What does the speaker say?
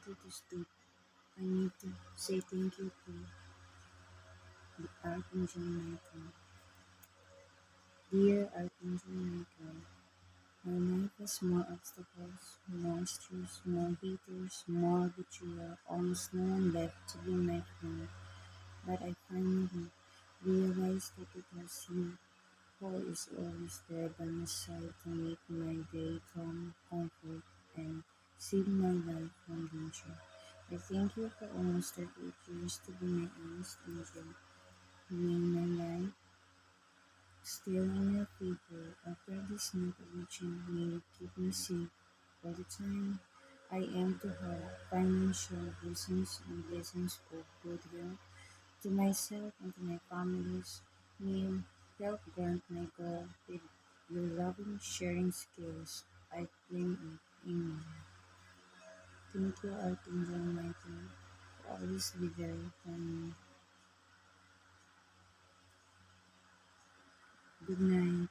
ready to sleep, I need to say thank you to the Archangel Michael. Dear Archangel Michael, my life has more obstacles, more stress, more haters, more betrayal, almost no one left to be my friend. But I finally realized that it was you who is always there by my side to make my day calm, comfort, and save my life from danger. I thank you for almost 38 years to be my honest angel. May my life still in your favor after this night of reaching. May you keep me safe all the time. I aim to have financial blessings and blessings of good health to myself and to my families. May you help grant my goal with your loving sharing skills. I claim it. Amen. Thank you, Archangel Michael, for always be there for me. Good night.